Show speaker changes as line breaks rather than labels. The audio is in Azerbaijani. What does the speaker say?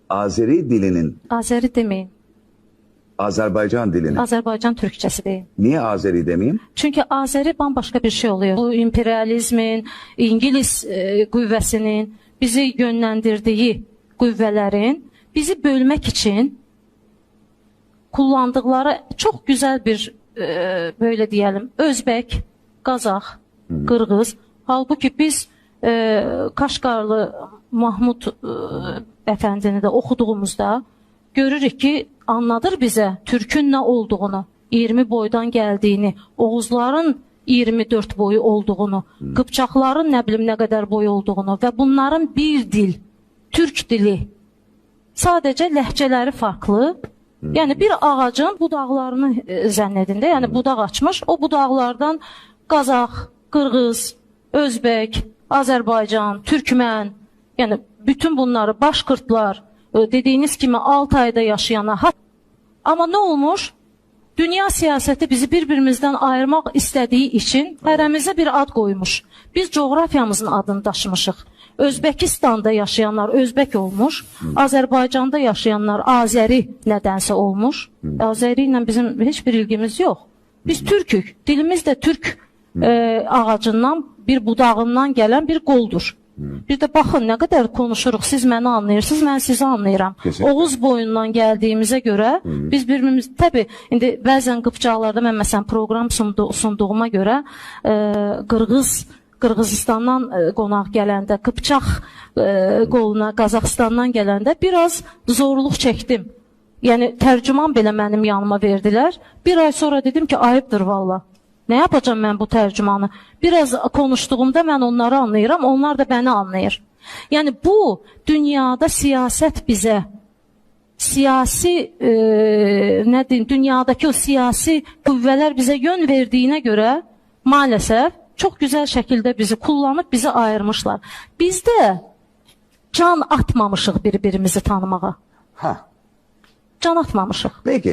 Azeri dilinin,
Azeri demeyin.
Azerbaycan dilinin.
Azerbaycan Türkçesi deyin.
Niye Azeri demeyeyim?
Çünkü Azeri bambaşka bir şey oluyor. Bu imperializmin, İngiliz qüvvəsinin bizi yönləndirdiyi qüvvələrin bizi bölmek için kullandıkları çok güzel bir böyle diyelim Özbek, Qazaq, Qırğız. Halbuki biz Kaşgarlı Mahmud Efendini de okuduğumuzda görürük ki anladır bize Türk'ün ne olduğunu, 20 boydan geldiğini, Oğuzların 24 boyu olduğunu, Qıpçaqların nə bilim nə qədər boy olduğunu ve bunların bir dil, Türk dili, sadece ləhcələri farklı. Yani bir ağacın budaqlarını zənn edin də, yani budaq açmış, o budaqlardan Qazaq, Qırğız, Özbek, Azerbaycan, Türkmen, yani bütün bunları Başqırtlar, dediğiniz kimi Altay'da yaşayanlar. Ama ne olmuş? Dünya siyaseti bizi birbirimizden ayırmak istediği için hərəmizə bir ad koymuş. Biz coğrafyamızın adını daşımışıq. Özbekistan'da yaşayanlar Özbek olmuş, Azerbaycan'da yaşayanlar Azeri nədənsə olmuş. Azeri ile bizim hiçbir ilgimiz yok. Biz Türkük, dilimiz de Türk ağacından, bir budağından gelen bir qoldur. Bir de baxın nə qədər konuşuruq, siz məni anlayırsınız, mən sizi anlayıram.
Kesinlikle.
Oğuz boyundan gəldiyimizə görə biz birbirimiz, təbii indi bəzən Qıpçaqlarda mən məsələn proqram sunduğuma görə Qırğızistandan qonaq gələndə, Qıpçaq qoluna Qazaxıstandan gələndə biraz zorluq çəkdim. Yəni tərcüman belə mənim yanıma verdilər. Bir ay sonra dedim ki, ayıbdır valla. Ne yapacağım ben bu tercümanı? Biraz konuştuğumda ben onları anlayıram, onlar da beni anlayır. Yani bu dünyada siyaset bize, siyasi ne diyeyim, dünyadaki o siyasi qüvvələr bize yön verdiğine göre maalesef çok güzel şekilde bizi kullanıp bizi ayırmışlar. Biz de can atmamışıq birbirimizi tanımağa.
Ha.
Can atmamışıq.
Peki.